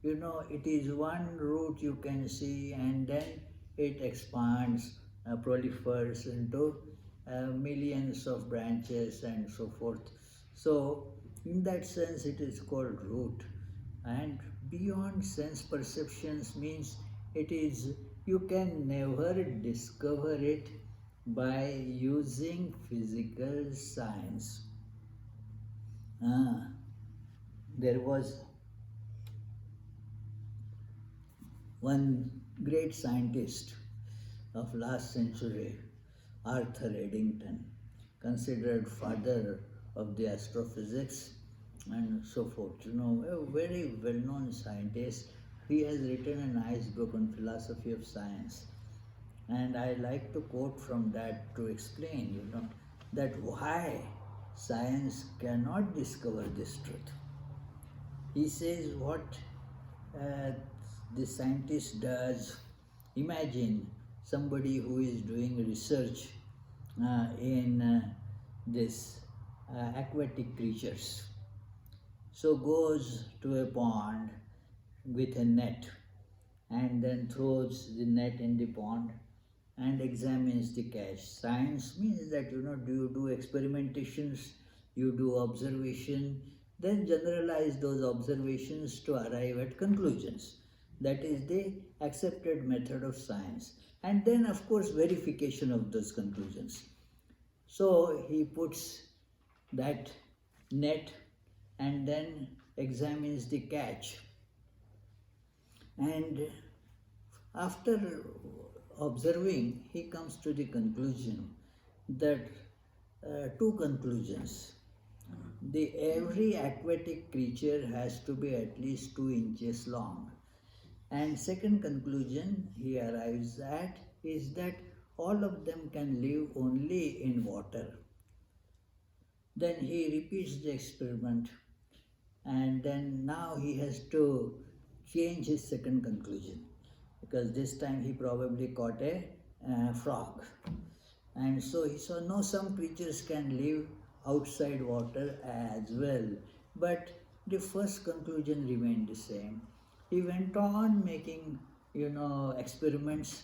it is one root you can see, and then it expands, proliferates into millions of branches and so forth. So, in that sense, it is called root. And beyond sense perceptions means it is, you can never discover it by using physical science. There was one great scientist of last century, Arthur Eddington, considered father of the astrophysics and so forth. A very well-known scientist. He has written a nice book on philosophy of science. And I like to quote from that to explain, that why science cannot discover this truth. He says what uh, the scientist does. Imagine somebody who is doing research in this aquatic creatures. So goes to a pond with a net and then throws the net in the pond and examines the catch. Science means that, do you do experimentations, you do observation, then generalize those observations to arrive at conclusions. That is the accepted method of science. And then, of course, verification of those conclusions. So he puts that net and then examines the catch. And after observing, he comes to the conclusion that two conclusions. Every aquatic creature has to be at least 2 inches long. And second conclusion he arrives at is that all of them can live only in water. Then he repeats the experiment, and then now he has to change his second conclusion, because this time he probably caught a frog. And so he saw, no, some creatures can live outside water as well. But the first conclusion remained the same. He went on making, experiments.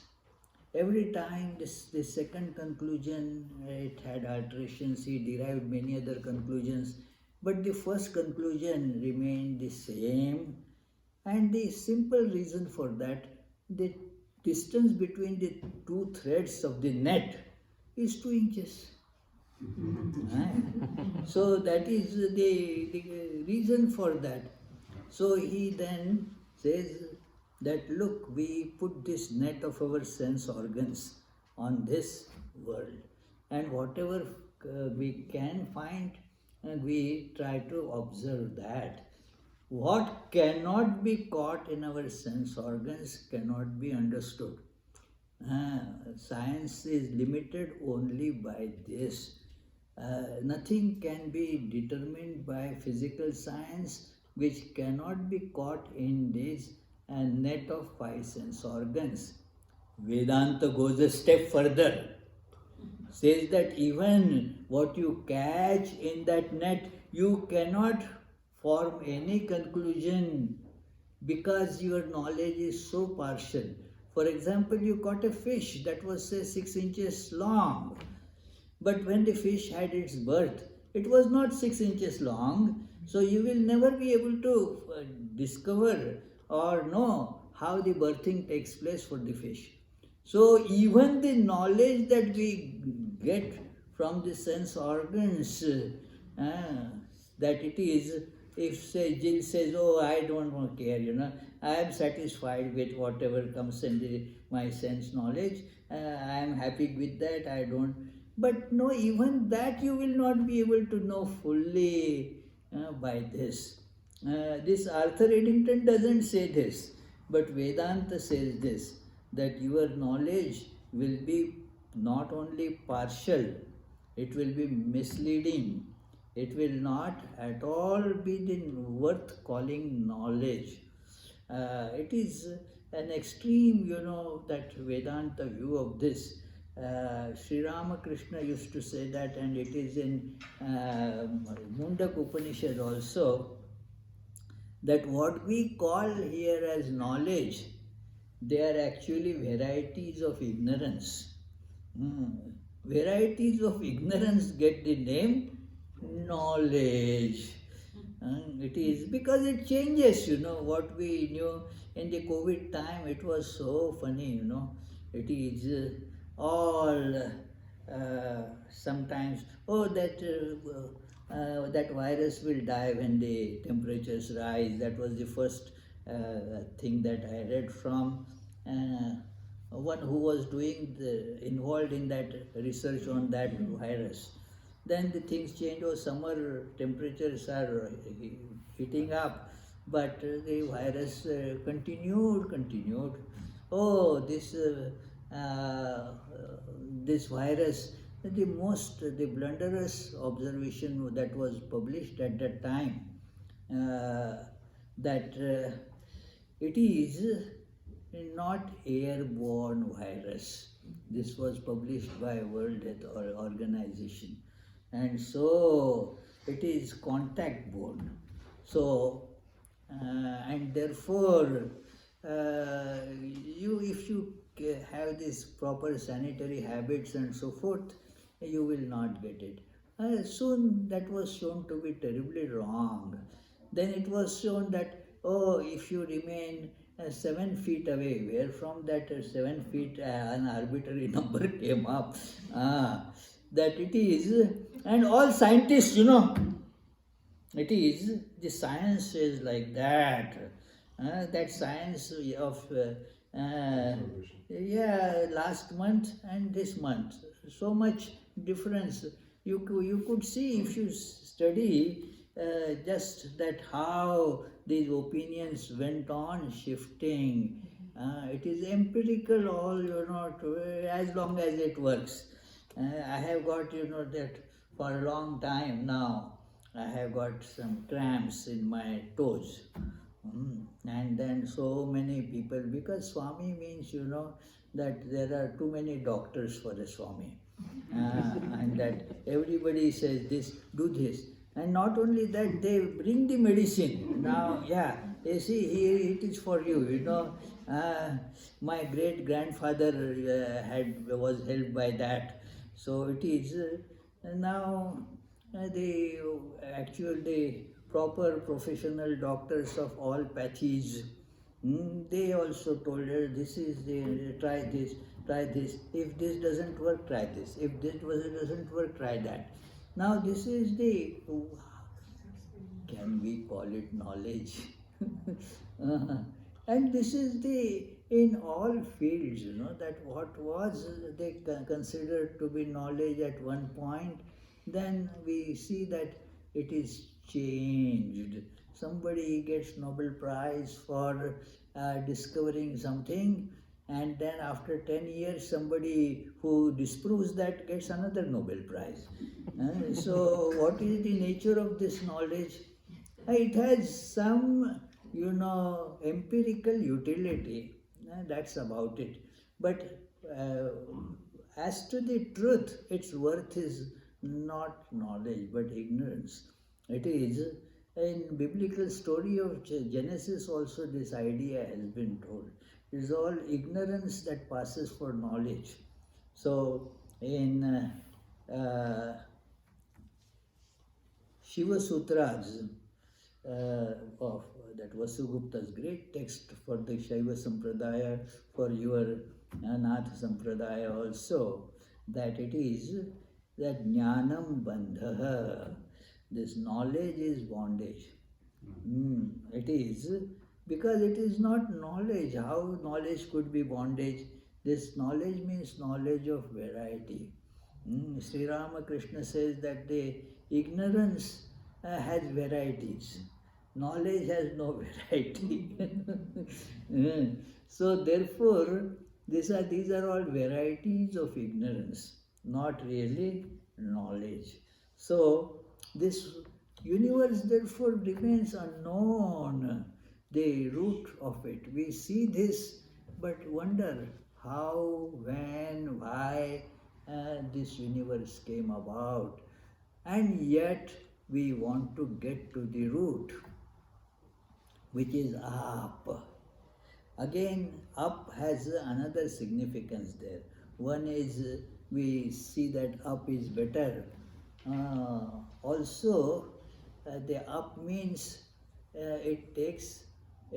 Every time the second conclusion, it had alterations. He derived many other conclusions. But the first conclusion remained the same. And the simple reason for that, the distance between the two threads of the net is 2 inches. So that is the reason for that. So he then says that, look, we put this net of our sense organs on this world, and whatever we can find, we try to observe that. What cannot be caught in our sense organs cannot be understood. Science is limited only by this. Nothing can be determined by physical science which cannot be caught in this net of 5 sense organs. Vedanta goes a step further, says that even what you catch in that net, you cannot form any conclusion because your knowledge is so partial. For example, you caught a fish that was, say, 6 inches long. But when the fish had its birth, it was not 6 inches long. So you will never be able to discover or know how the birthing takes place for the fish. So even the knowledge that we get from the sense organs, that it is, if say Jill says, oh, I don't want to care, I am satisfied with whatever comes in my sense knowledge, I am happy with that, I don't. But no, even that you will not be able to know fully by this. This Arthur Eddington doesn't say this, but Vedanta says this, that your knowledge will be not only partial, it will be misleading. It will not at all be worth calling knowledge. It is an extreme, that Vedanta view of this. Sri Ramakrishna used to say that, and it is in Mundak Upanishad also, that what we call here as knowledge, they are actually varieties of ignorance. Varieties of ignorance get the name knowledge. It is because it changes, what we knew in the COVID time. It was so funny, It is all sometimes, oh, that virus will die when the temperatures rise. That was the first thing that I read from one who was involved in that research on that virus. Then the things change. Oh, summer temperatures are heating up, but the virus continued. Oh, this virus, the blunderous observation that was published at that time, that it is not airborne virus. This was published by World Health Organization, and so it is contact borne. So and therefore, if you have these proper sanitary habits and so forth, you will not get it. Soon that was shown to be terribly wrong. Then it was shown that, oh, if you remain 7 feet away, where from that 7 feet an arbitrary number came up, that it is, and all scientists, it is, the science is like that. That science of last month and this month, so much difference. You could see if you study just that how these opinions went on shifting. It is empirical all, as long as it works. I have got, that for a long time now, I have got some cramps in my toes. And then so many people, because Swami means, that there are too many doctors for a Swami. And that everybody says this, do this. And not only that, they bring the medicine. Now, you see, here it is for you, my great grandfather was helped by that. So it is now the proper professional doctors of all pathies, they also told her, try this. If this doesn't work, try this. If this doesn't work, try that. Now this is can we call it knowledge? And this is in all fields, that what was they considered to be knowledge at one point, then we see that it is changed. Somebody gets Nobel Prize for discovering something, and then after 10 years, somebody who disproves that gets another Nobel Prize. So what is the nature of this knowledge? It has some, empirical utility. That's about it. But as to the truth, its worth is not knowledge, but ignorance. It is, in biblical story of Genesis also, this idea has been told. It is all ignorance that passes for knowledge. So, in Shiva Sutras of that Vasugupta's great text for the Shaiva Sampradaya, for your Nath Sampradaya also, that it is that Jnanam Bandha, this knowledge is bondage. It is, because it is not knowledge. How knowledge could be bondage? This knowledge means knowledge of variety. Sri Ramakrishna says that the ignorance has varieties. Knowledge has no variety. So therefore, these are all varieties of ignorance, not really knowledge. So this universe therefore remains unknown, the root of it. We see this, but wonder how, when, why this universe came about. And yet we want to get to the root. which is up. Again, up has another significance there. One is we see that up is better. Also, the up means it takes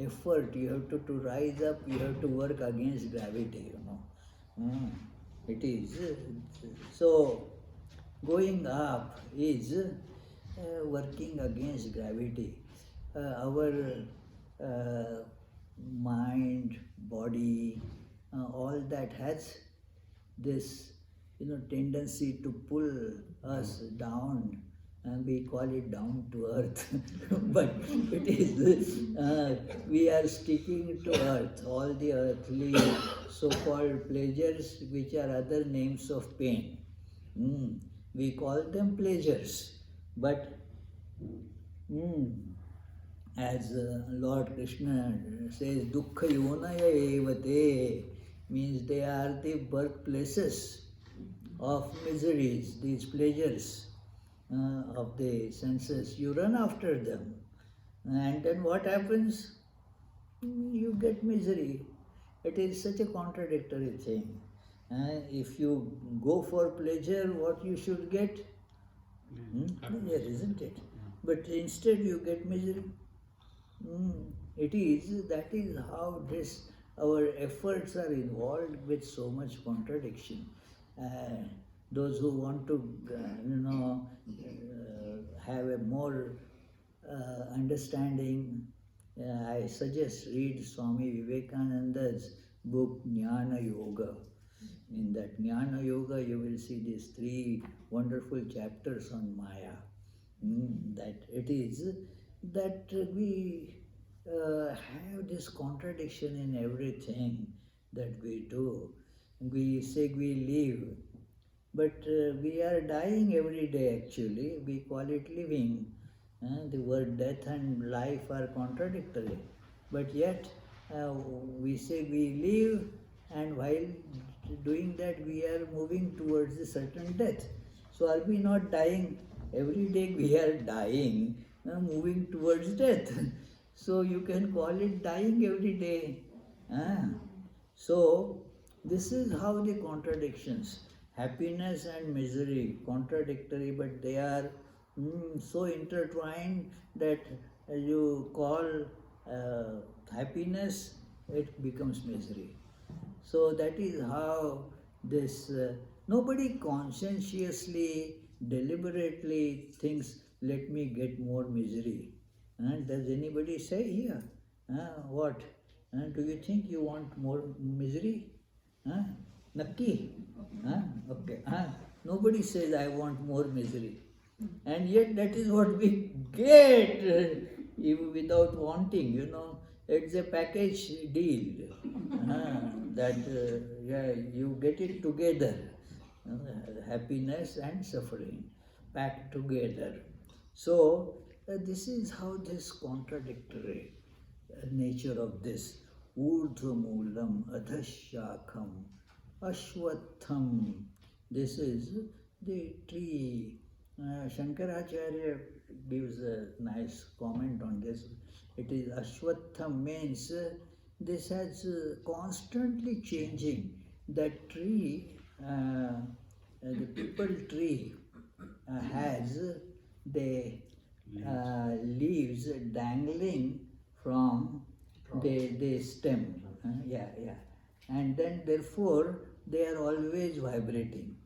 effort. You have to rise up, you have to work against gravity, It is. So, going up is working against gravity. Our mind, body, all that has this tendency to pull us down, and we call it down to earth. But it is, we are sticking to earth, all the earthly so-called pleasures which are other names of pain. We call them pleasures, but as Lord Krishna says, dukkha yonaya evate, means they are the birthplaces of miseries, these pleasures of the senses. You run after them, and then what happens? You get misery. It is such a contradictory thing. If you go for pleasure, what you should get? Pleasure, isn't it? But instead you get misery. That is how our efforts are involved with so much contradiction. Those who want to, have a more understanding, I suggest read Swami Vivekananda's book Jnana Yoga. In that Jnana Yoga, you will see these 3 wonderful chapters on Maya. That it is that we have this contradiction in everything that we do. We say we live, but we are dying every day actually. We call it living. The word death and life are contradictory. But yet we say we live, and while doing that we are moving towards a certain death. So are we not dying? Every day we are dying, moving towards death. So you can call it dying every day. So this is how the contradictions, happiness and misery, contradictory, but they are so intertwined that you call happiness, it becomes misery. So that is how this, nobody conscientiously, deliberately thinks, let me get more misery. Does anybody say here? What? Do you think you want more misery? Nakki? Okay. Nobody says I want more misery. And yet that is what we get, even without wanting, It's a package deal. That you get it together. Happiness and suffering packed together. So this is how this contradictory nature of this urdhvamulam adhashakham ashwatham. This is the tree. Shankaracharya gives a nice comment on this. It is ashwatham means this has constantly changing. That tree, the people tree has the leaves dangling from the stem. And then therefore they are always vibrating.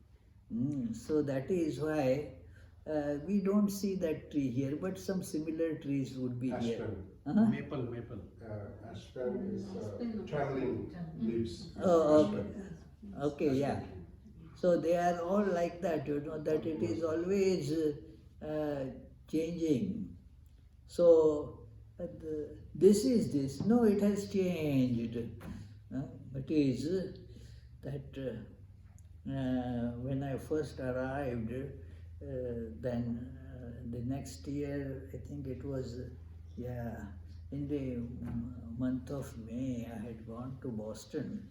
So that is why we don't see that tree here, but some similar trees would be Aspen. here. Maple. Aspen is traveling leaves. Oh, okay. Okay, yeah. So they are all like that, that it is always changing. So this is this. No, it has changed. It is that when I first arrived, then the next year, I think it was, in the month of May, I had gone to Boston,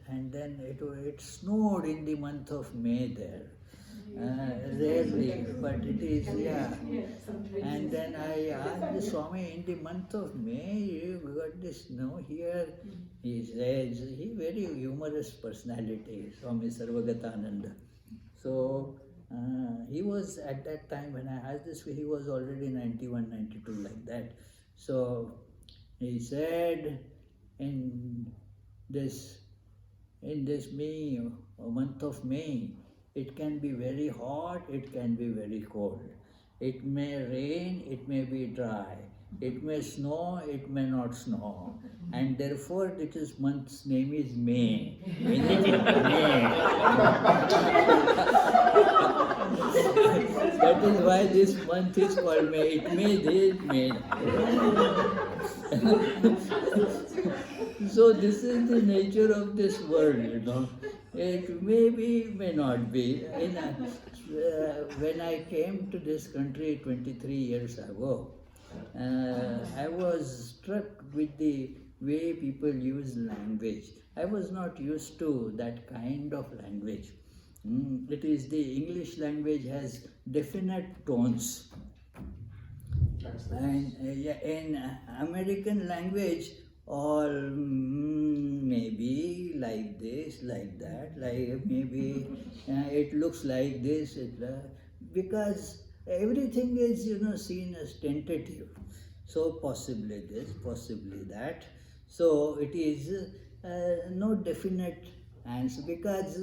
and then it snowed in the month of May there. Rarely, but it is, yeah. And then I asked the Swami, in the month of May, you got this, no, here, he says, he very humorous personality, Swami Sarvagatananda. So, he was at that time when I asked this, he was already 91, 92, like that. So, he said, in this May, month of May, it can be very hot, it can be very cold. It may rain, it may be dry. It may snow, it may not snow. And therefore, this month's name is May. Meaning May. That is why this month is called May. It may this, May. So this is the nature of this world, It may be, may not be. When I came to this country 23 years ago, I was struck with the way people use language. I was not used to that kind of language. It is the English language has definite tones. And in American language, all maybe like this, like that, like maybe it looks like this, because everything is seen as tentative. So possibly this, possibly that. So it is no definite answer, because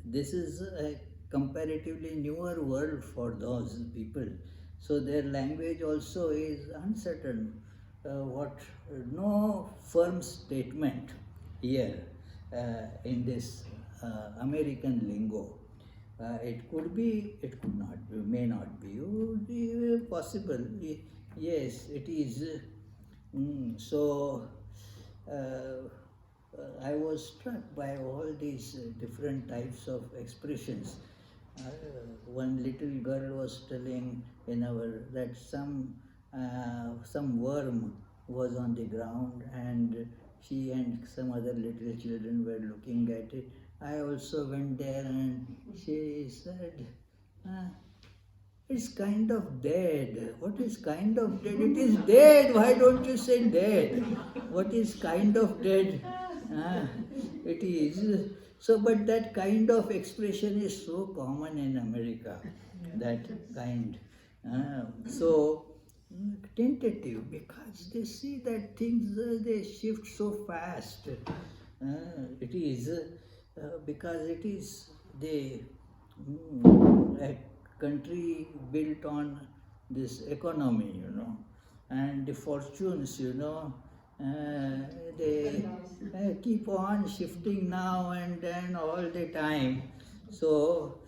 this is a comparatively newer world for those people. So their language also is uncertain. No firm statement here in this American lingo. It could be, it could not be, may not be, possible. Yes, it is. So I was struck by all these different types of expressions. One little girl was telling that some worm was on the ground, and she and some other little children were looking at it. I also went there, and she said, it's kind of dead. What is kind of dead? It is dead. Why don't you say dead? What is kind of dead? It is. So, but that kind of expression is so common in America. That kind. So, tentative, because they see that things, they shift so fast. It is because it is a country built on this economy, and the fortunes, they keep on shifting now and then all the time. So,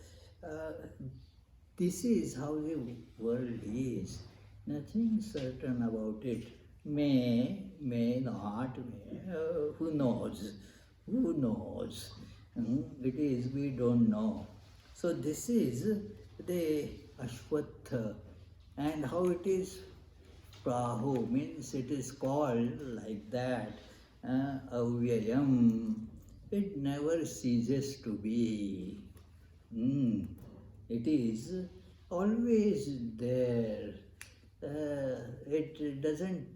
this is how the world is. Nothing certain about it. May not, who knows? Who knows? It is, we don't know. So this is the Ashwatha. And how it is Prahu, means it is called like that, Avyayam. It never ceases to be. It is always there. It doesn't,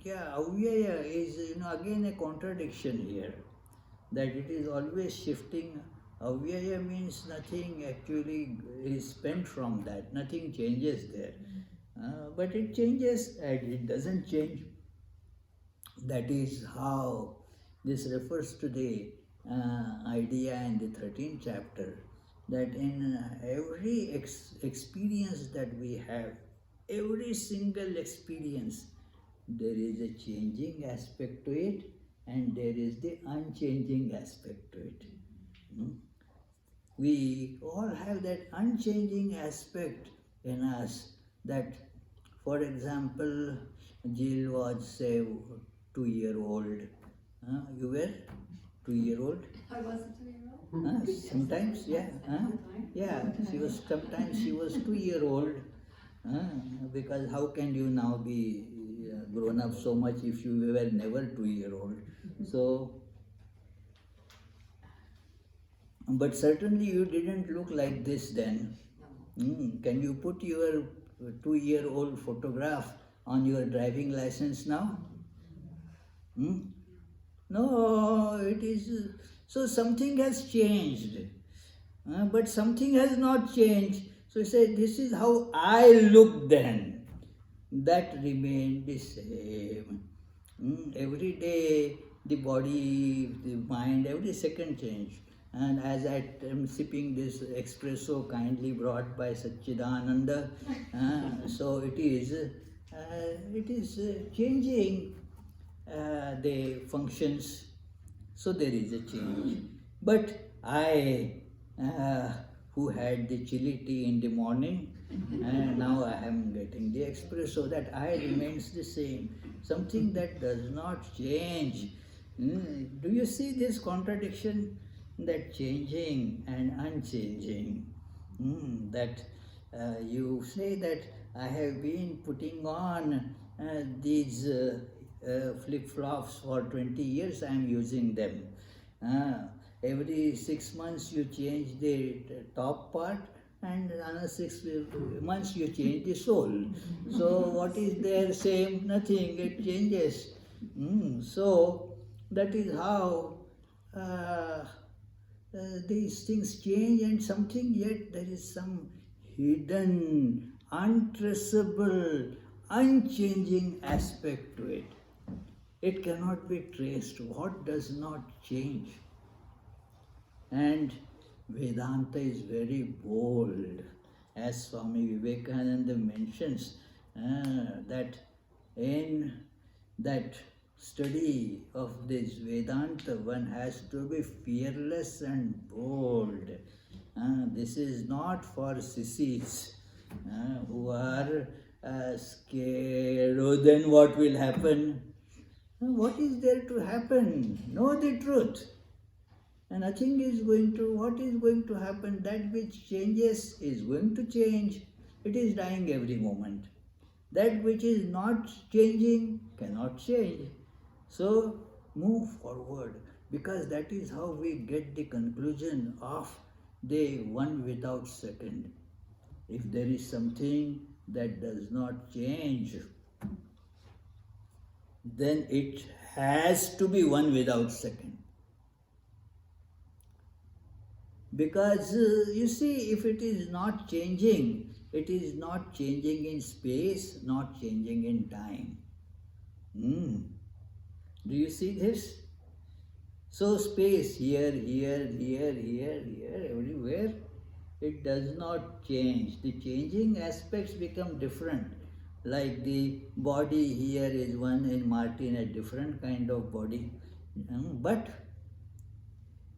Avyaya is again a contradiction here, that it is always shifting. Avyaya means nothing actually is spent from that, nothing changes there. But it changes and it doesn't change. That is how this refers to the idea in the 13th chapter, that in every experience that we have, every single experience, there is a changing aspect to it and there is the unchanging aspect to it. We all have that unchanging aspect in us, that, for example, Jill was, say, 2-year-old. You were 2-year-old? I was a 2-year-old. Sometimes, yeah. Yeah, sometimes she was 2-year-old. Because how can you now be grown up so much if you were never 2-year-old? So, But certainly you didn't look like this then. Can you put your 2-year-old photograph on your driving license now? Hmm? No, it is. So something has changed. But something has not changed. So he said, this is how I looked then. That remained the same. Every day, the body, the mind, every second change. And as I am sipping this espresso kindly brought by Satchidananda, so it is changing the functions, so there is a change. But I, uh, who had the chili tea in the morning, and now I am getting the espresso, that I remains the same. Something that does not change. Do you see this contradiction? That changing and unchanging. That you say that I have been putting on these flip-flops for 20 years, I am using them. Every 6 months you change the top part, and another 6 months you change the sole. So what is there? Same, nothing, it changes. So that is how these things change, and something, yet there is some hidden, untraceable, unchanging aspect to it. It cannot be traced. What does not change? And Vedanta is very bold, as Swami Vivekananda mentions, that in that study of this Vedanta, one has to be fearless and bold. This is not for sissies who are scared. Oh, then what will happen? What is there to happen? Know the truth. And nothing is going to, what is going to happen? That which changes is going to change. It is dying every moment. That which is not changing cannot change. So move forward, because that is how we get the conclusion of the one without second. If there is something that does not change, then it has to be one without second. Because you see, if it is not changing, it is not changing in space, not changing in time. Do you see this? So space, here, everywhere, it does not change. The changing aspects become different. Like the body here is one, in Martin a different kind of body. But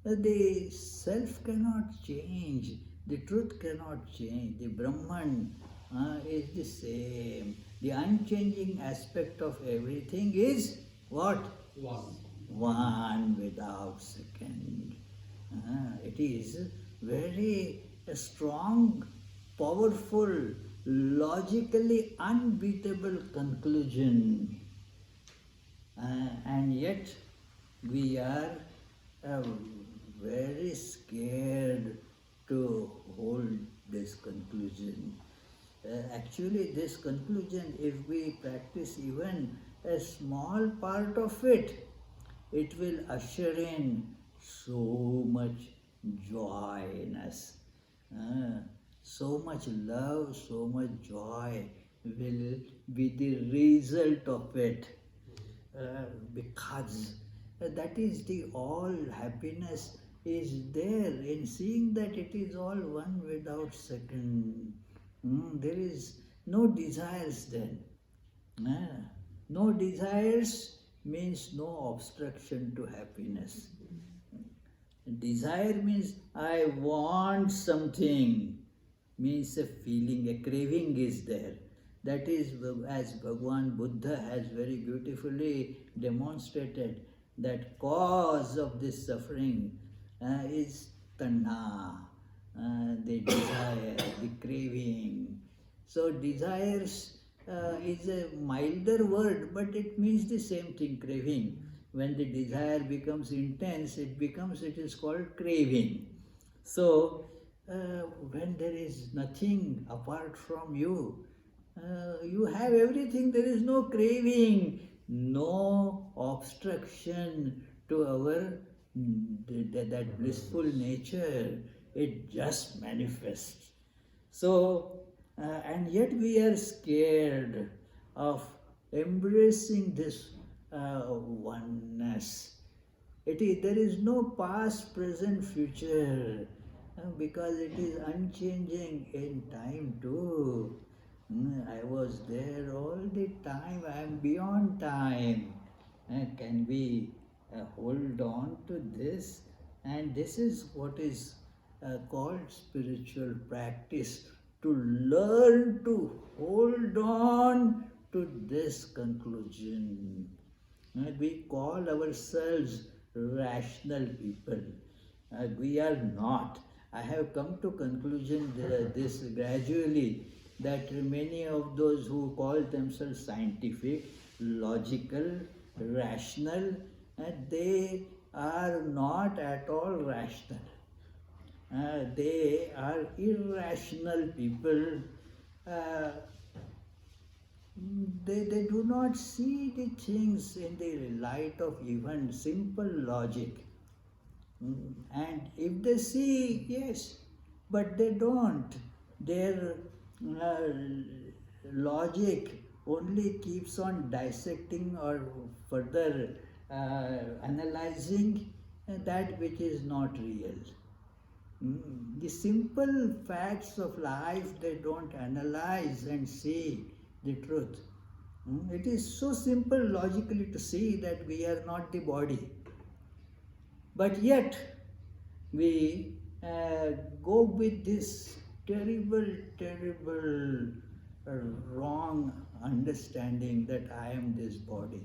the self cannot change, the truth cannot change, the Brahman is the same. The unchanging aspect of everything is what? One. One without second. It is very strong, powerful, logically unbeatable conclusion. And yet we are very scared to hold this conclusion. Actually, this conclusion, if we practice even a small part of it, it will usher in so much joy in us. So much love, so much joy will be the result of it. Because that is the all happiness is there in seeing that it is all one without second. There is no desires then. No desires means no obstruction to happiness. Desire means I want something, means a feeling, a craving is there. That is, as Bhagwan Buddha has very beautifully demonstrated, that cause of this suffering is tanha, the desire, the craving. So desires is a milder word, but it means the same thing, craving. When the desire becomes intense, it is called craving. So, when there is nothing apart from you, you have everything, there is no craving, no obstruction to our that blissful nature. It just manifests. So, and yet we are scared of embracing this oneness. There is no past, present, future, because it is unchanging in time too. I was there all the time, I am beyond time. Can we hold on to this? And this is what is called spiritual practice, to learn to hold on to this conclusion. We call ourselves rational people. We are not. I have come to conclusion this gradually, that many of those who call themselves scientific, logical, rational, they are not at all rational. They are irrational people. Uh, they do not see the things in the light of even simple logic. And if they see, yes, but they don't. Their uh, logic only keeps on dissecting or further analyzing that which is not real. The simple facts of life they don't analyze and see the truth. It is so simple logically to see that we are not the body. But yet, we go with this terrible, terrible wrong understanding that I am this body.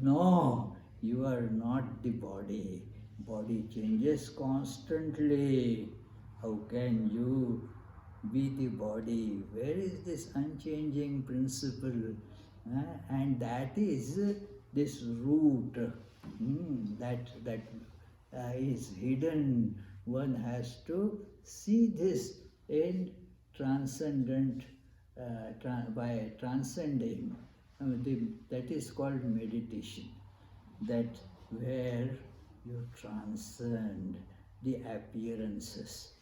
No, you are not the body. Body changes constantly. How can you be the body? Where is this unchanging principle? And that is this root that is hidden. One has to see this in transcendent, by transcending. That is called meditation. That where you transcend the appearances.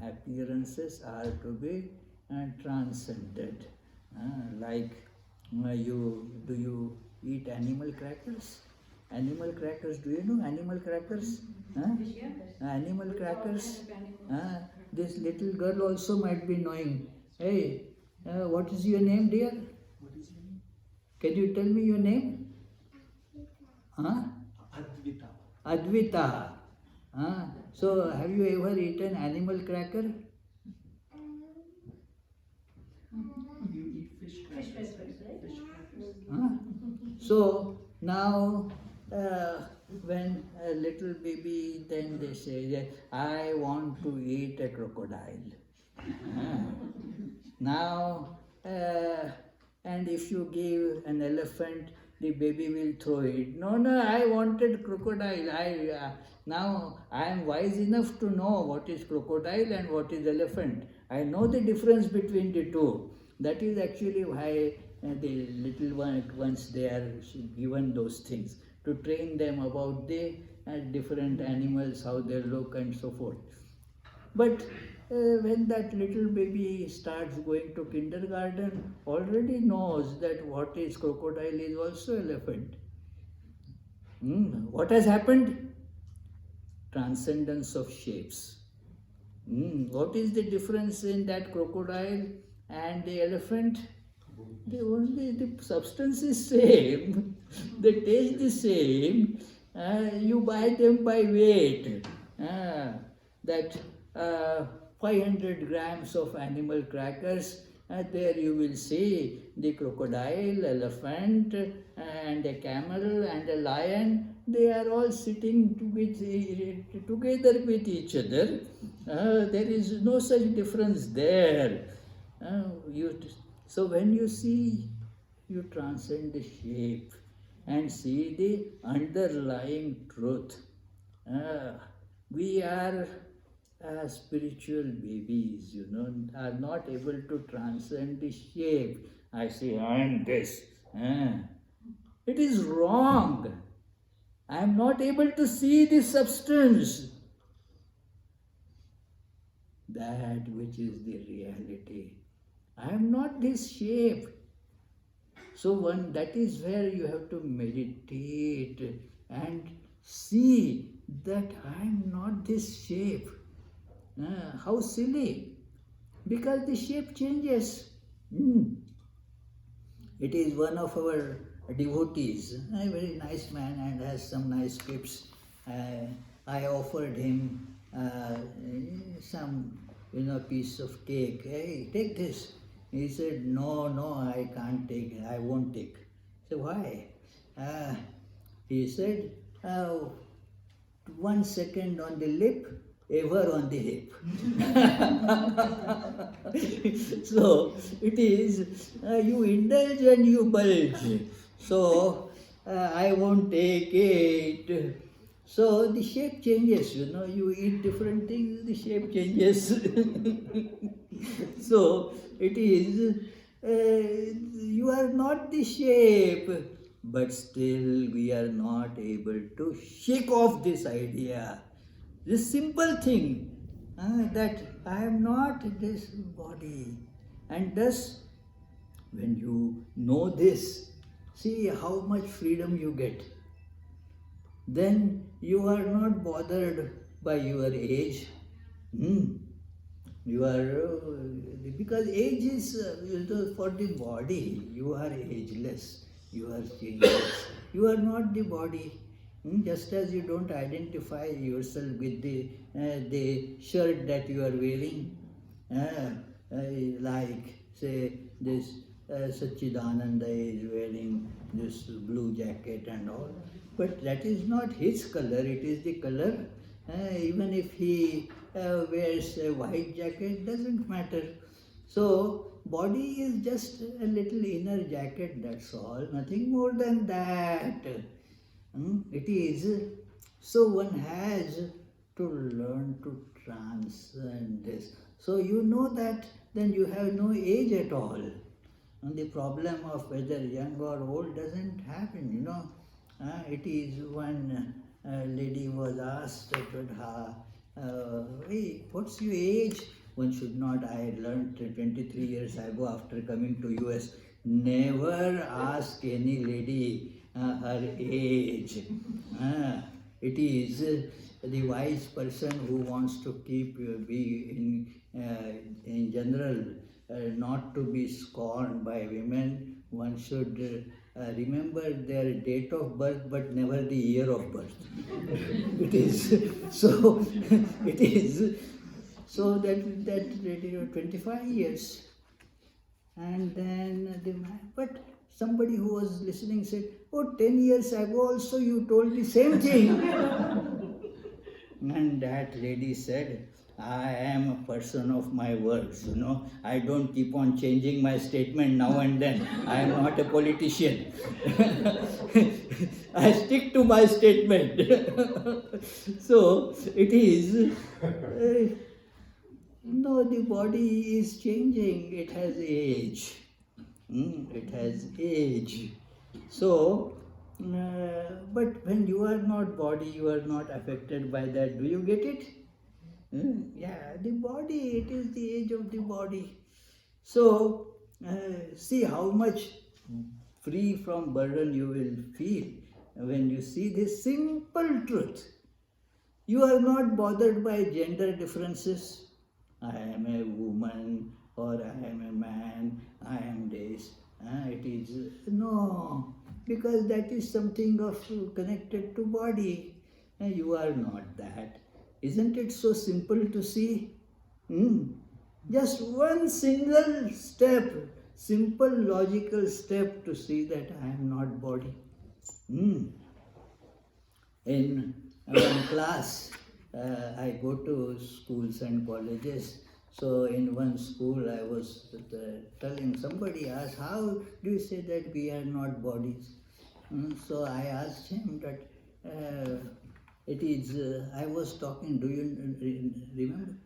Appearances are to be transcended. Like do you eat animal crackers? Animal crackers, do you know animal crackers? Animal crackers? This little girl also might be knowing. Hey, what is your name, dear? Can you tell me your name? Advita. Advita. So, have you ever eaten animal cracker? You eat fish crackers. Fish crackers. So now when a little baby, then they say, I want to eat a crocodile. Now, and if you give an elephant, the baby will throw it. No, I wanted crocodile. Now I am wise enough to know what is crocodile and what is elephant. I know the difference between the two. That is actually why the little ones, they are given those things, to train them about the different animals, how they look and so forth. But when that little baby starts going to kindergarten, already knows that what is crocodile is also elephant. What has happened? Transcendence of shapes. What is the difference in that crocodile and the elephant? The substance is same, the taste is same. You buy them by weight. That 500 grams of animal crackers, there you will see the crocodile, elephant, and a camel and a lion. They are all sitting together with each other. There is no such difference there. So when you see, you transcend the shape and see the underlying truth. We are spiritual babies, are not able to transcend the shape. I say, I am this. It is wrong. I am not able to see the substance. That which is the reality. I am not this shape. So that is where you have to meditate and see that I am not this shape. How silly! Because the shape changes. It is one of our devotees, a very nice man and has some nice tips. I offered him some, piece of cake. Hey, take this. He said, no, I can't take it. I won't take. So why? He said, 1 second on the lip, ever on the hip. So it is, you indulge and you bulge. So I won't take it. So the shape changes, you eat different things, the shape changes. So it is, you are not the shape, but still we are not able to shake off this idea. This simple thing, that I am not this body. And thus, when you know this, see how much freedom you get. Then you are not bothered by your age. You are, because age is for the body. You are ageless. You are changeless. You are not the body. Just as you don't identify yourself with the shirt that you are wearing, like say this Satchidananda is wearing this blue jacket and all, but that is not his color, it is the color. Even if he wears a white jacket, doesn't matter. So body is just a little inner jacket, that's all, nothing more than that. It is. So one has to learn to transcend this. So you know that, then you have no age at all. And the problem of whether young or old doesn't happen, It is one lady was asked, hey, what's your age? One should not, I learned 23 years ago after coming to US, never ask any lady her age. It is the wise person who wants to be in general, not to be scorned by women. One should remember their date of birth, but never the year of birth. It is so. It is so that 25 years. And then but somebody who was listening said, oh, 10 years ago also you told the same thing. And that lady said, I am a person of my words, I don't keep on changing my statement now and then. I am not a politician. I stick to my statement. So it is, no, the body is changing, it has age. It has age. So, but when you are not body, you are not affected by that. Do you get it? Yeah, the body, it is the age of the body. So, see how much free from burden you will feel when you see this simple truth. You are not bothered by gender differences. I am a woman or I am a man, I am this. It is, no, because that is something of connected to body. You are not that. Isn't it so simple to see? Just one single step, simple logical step to see that I am not body. In one class, I go to schools and colleges. So in one school, I was telling, somebody asked, how do you say that we are not bodies? So I asked him that, It is, I was talking, do you remember?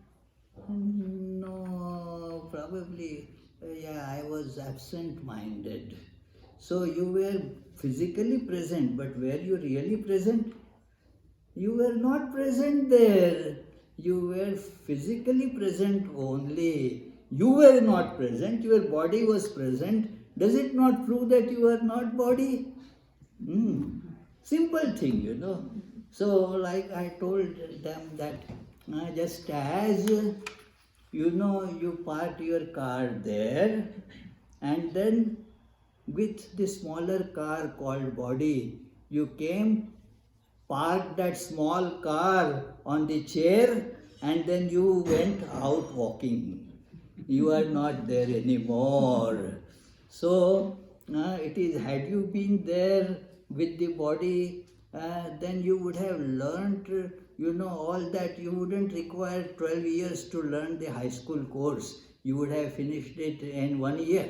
No, probably, yeah, I was absent-minded. So you were physically present, but were you really present? You were not present there. You were physically present only. You were not present. Your body was present. Does it not prove that you are not body? Simple thing. So, like I told them that just as you park your car there, and then with the smaller car called body, you came, parked that small car on the chair, and then you went out walking. You are not there anymore. So, it is, had you been there with the body, then you would have learnt, all that. You wouldn't require 12 years to learn the high school course. You would have finished it in 1 year.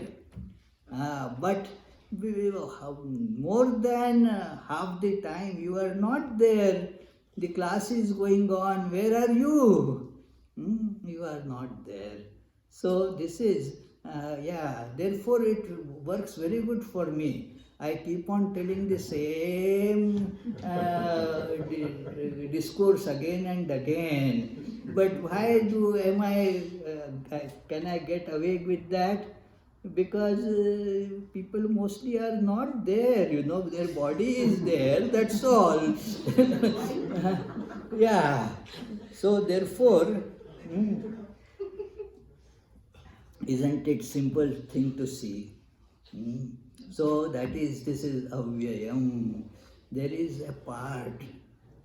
But more than half the time you are not there. The class is going on. Where are you? You are not there. So this is, therefore it works very good for me. I keep on telling the same discourse again and again. But why can I get away with that? Because people mostly are not there, their body is there, that's all. Yeah. So therefore, isn't it simple thing to see? So this is avyayam. There is a part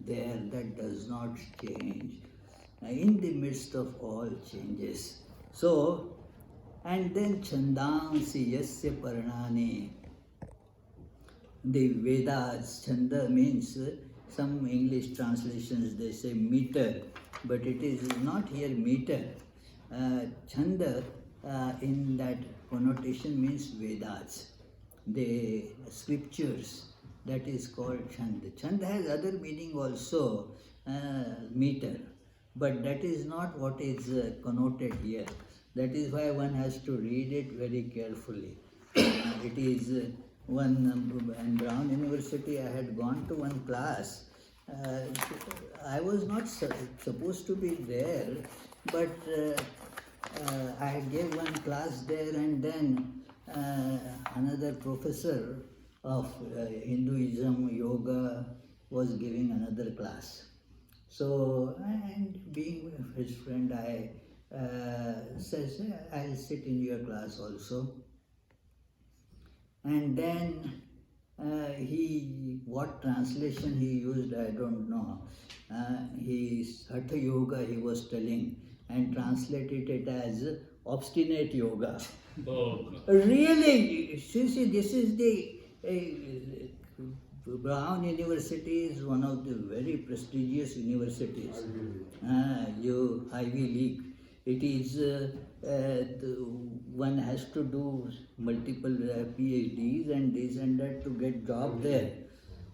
there that does not change in the midst of all changes. So, and then chandansi yasya parnani. The Vedas, chanda means, some English translations they say meter, but it is not here meter. Chanda in that connotation means Vedas, the scriptures, that is called chanda. Chanda has other meaning also, meter, but that is not what is connoted here. That is why one has to read it very carefully. It is in Brown University, I had gone to one class. I was not supposed to be there, but I gave one class there, and then another professor of Hinduism, yoga, was giving another class. So, and being his friend, I says, I'll sit in your class also. And then what translation he used, I don't know. Hatha yoga he was telling, and translated it as obstinate yoga. Really, see, this is the Brown University is one of the very prestigious universities. Ivy League. It is, one has to do multiple PhDs and this and that to get job there.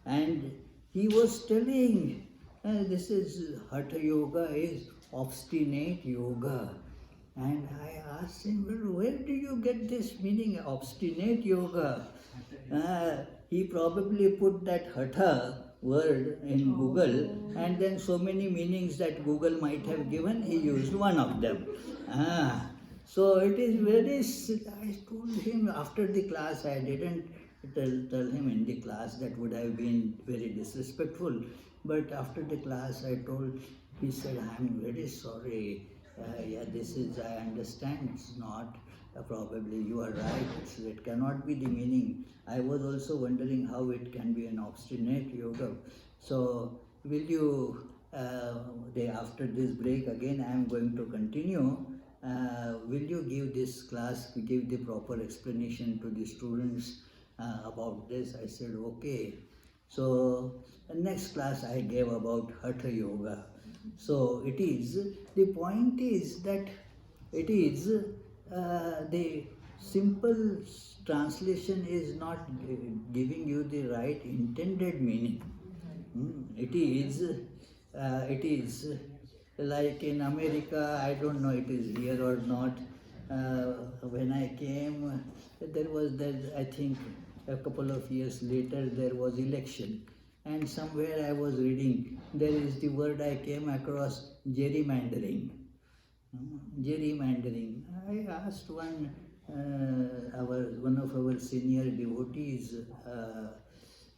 And he was telling, this is Hatha Yoga is obstinate yoga. And I asked him, well, where do you get this meaning, obstinate yoga? He probably put that Hatha word in Google, and then so many meanings that Google might have given, he used one of them. So it is very, I told him after the class, I didn't tell him in the class, that would have been very disrespectful. But after the class, he said, I'm very sorry. This is, I understand, it's not, probably you are right, it cannot be the meaning. I was also wondering how it can be an obstinate yoga. So, will you, after this break again, I am going to continue. Will you give this class, give the proper explanation to the students about this? I said, okay. So, the next class I gave about Hatha Yoga. So, the point is that it is, the simple translation is not giving you the right intended meaning. It is it is like in America, I don't know it is here or not. When I came, there was that, I think a couple of years later there was election, and somewhere I was reading there is the word I came across, gerrymandering. Gerrymandering. I asked one of our senior devotees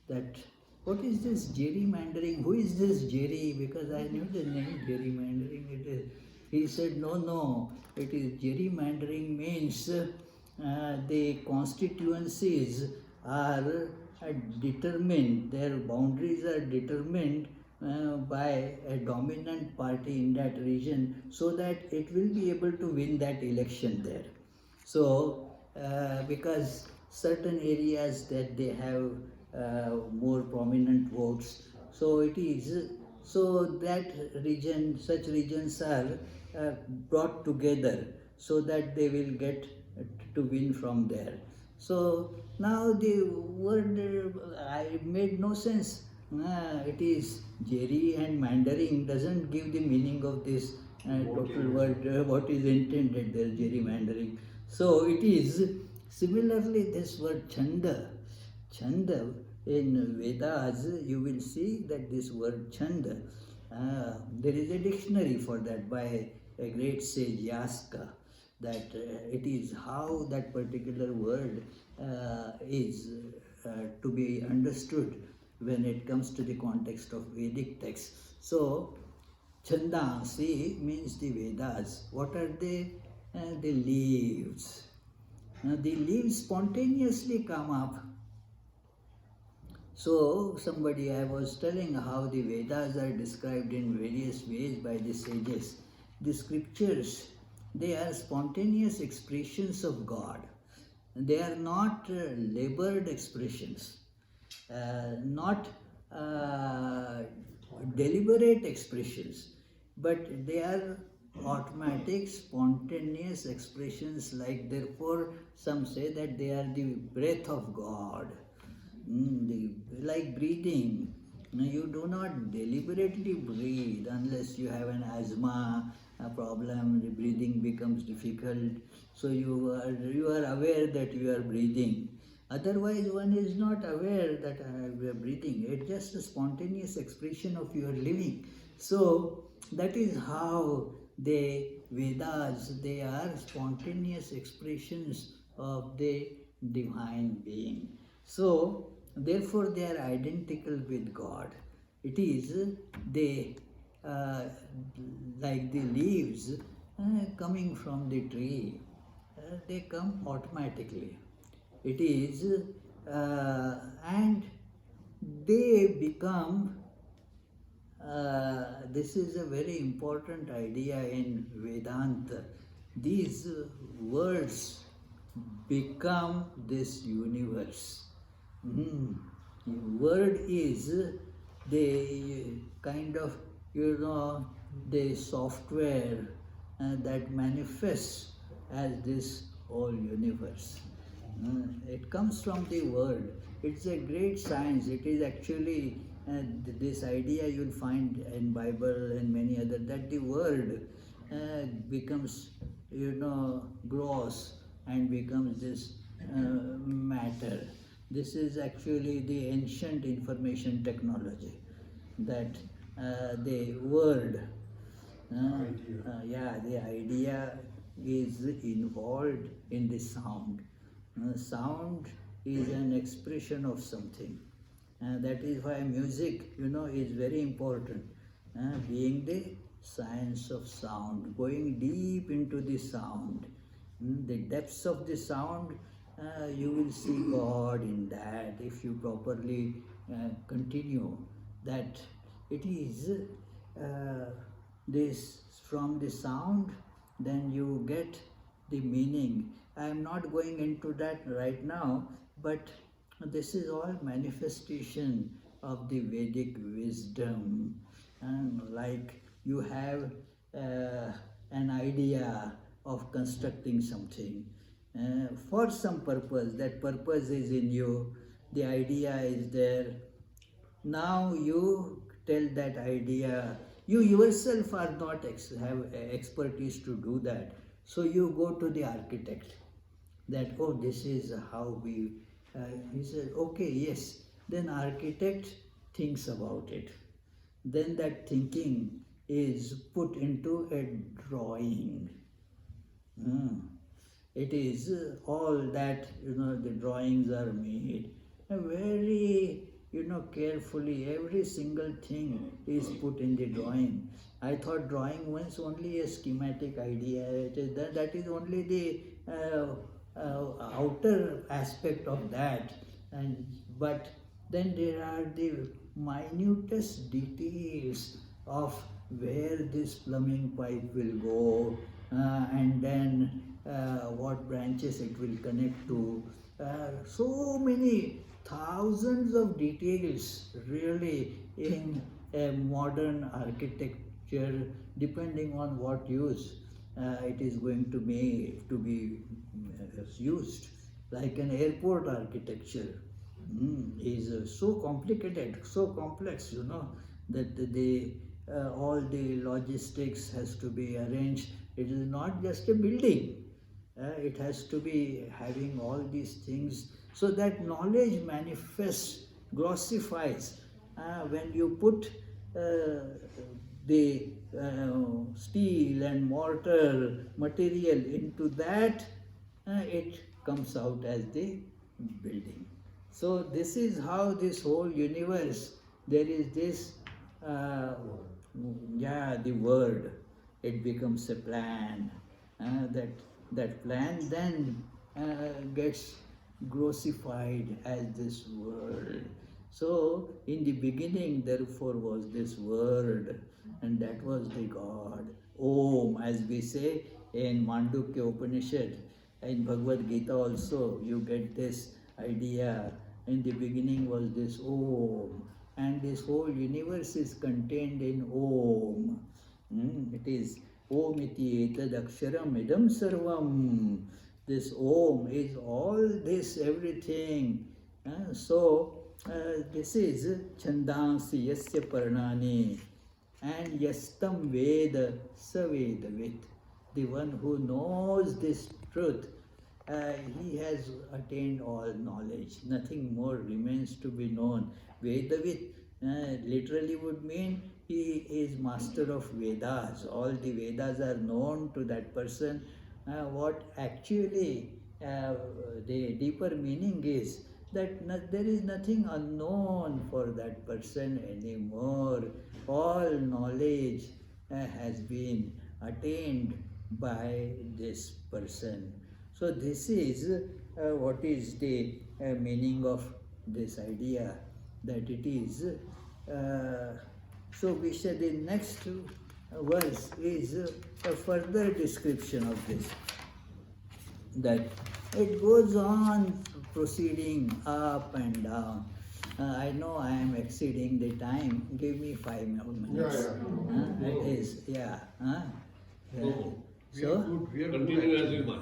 that what is this gerrymandering? Who is this Jerry? Because I knew the name gerrymandering. It is. He said, no, it is gerrymandering means the constituencies are determined, their boundaries are determined by a dominant party in that region so that it will be able to win that election there. So, because certain areas that they have more prominent votes, so it is, so that region, such regions are brought together so that they will get to win from there. So now the word I made no sense. It is jerry and mandering doesn't give the meaning of this total word. What is intended there, gerrymandering. So it is similarly this word chanda. Chanda in Vedas, you will see that this word chanda, there is a dictionary for that by a great sage Yaska, that it is how that particular word is to be understood when it comes to the context of Vedic texts. So, Chandansi means the Vedas. What are they? The leaves. The leaves spontaneously come up. So, somebody, I was telling how the Vedas are described in various ways by the sages. The scriptures, they are spontaneous expressions of God. They are not labored expressions, not deliberate expressions, but they are automatic, spontaneous expressions. Like, therefore, some say that they are the breath of God. Like breathing, you do not deliberately breathe unless you have an asthma problem. The breathing becomes difficult, so you are aware that you are breathing. Otherwise, one is not aware that we are breathing. It's just a spontaneous expression of your living. So that is how the Vedas, they are spontaneous expressions of the divine being. So, therefore, they are identical with God. It is they, like the leaves coming from the tree, they come automatically. It is, and they become, this is a very important idea in Vedanta. These words become this universe. Word is the kind of, the software that manifests as this whole universe. It comes from the word. It's a great science. It is actually this idea you'll find in Bible and many other, that the word becomes, gross and becomes this matter. This is actually the ancient information technology, that the word, the idea is involved in the sound. Sound is an expression of something. That is why music, is very important. Being the science of sound, going deep into the sound. The depths of the sound, you will see God in that if you properly continue. That it is this, from the sound, then you get the meaning. I am not going into that right now, but this is all manifestation of the Vedic wisdom. And like you have an idea of constructing something for some purpose, that purpose is in you, the idea is there. Now you tell that idea. You yourself are not have expertise to do that. So you go to the architect that, oh, this is how we, he says, okay, yes. Then architect thinks about it. Then that thinking is put into a drawing. It is all that, the drawings are made. Very, carefully, every single thing is put in the drawing. I thought drawing was only a schematic idea. It is that is only the outer aspect of that. But then there are the minutest details of where this plumbing pipe will go, and then what branches it will connect to. So many thousands of details really in a modern architecture, depending on what use it is going to be used. Like an airport architecture is so complicated, so complex, that all the logistics has to be arranged. It is not just a building. It has to be having all these things, so that knowledge manifests, grossifies. When you put the steel and mortar material into that, it comes out as the building. So this is how this whole universe, there is this, the word, it becomes a plan. That plan then gets grossified as this world. So in the beginning, therefore, was this word, and that was the God. Om, as we say in Mandukya Upanishad, in Bhagavad Gita also, you get this idea. In the beginning was this Om, and this whole universe is contained in Om. It is Om iti etad aksharam idam sarvam. This Om is all this, everything. So this is Chandansi yasya parnani, and yastam veda savedavit. The one who knows this truth, he has attained all knowledge. Nothing more remains to be known. Vedavit literally would mean he is master of Vedas. All the Vedas are known to that person. What actually the deeper meaning is that there is nothing unknown for that person anymore. All knowledge has been attained by this person. So this is what is the meaning of this idea, that it is. So we said the next verse is a further description of this, that it goes on proceeding up and down. I know I am exceeding the time. Give me 5 more minutes. It is, yeah. So, Continue as you might.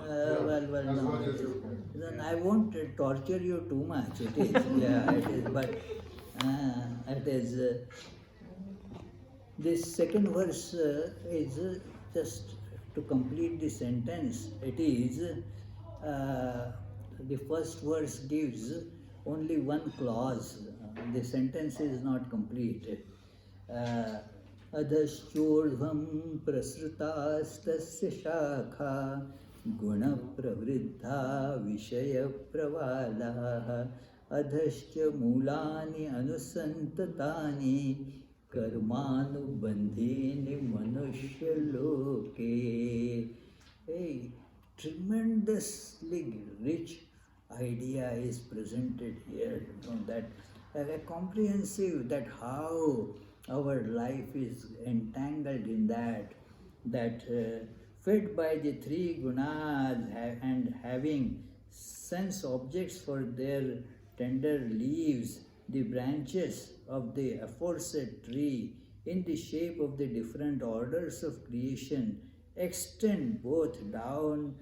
Then I won't torture you too much. It is, yeah, it is. But it is. This second verse is just to complete the sentence. It is the first verse gives only one clause. The sentence is not complete. Adhaschurdhvam prasrutastasya shakha guna pravriddha vishaya pravala adhascha mulani anusantatani karmanubandhini manushya loke. A tremendously rich idea is presented here, that a comprehensive, that how our life is entangled in that fed by the three gunas and having sense objects for their tender leaves, the branches of the aforesaid tree in the shape of the different orders of creation extend both downwards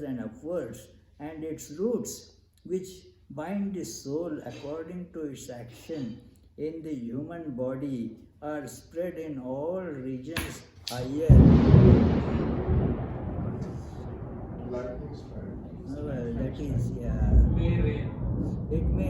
and upwards, and its roots, which bind the soul according to its action, in the human body are spread in all regions higher. Lightning strike. Well, that is, yeah. May rain. It may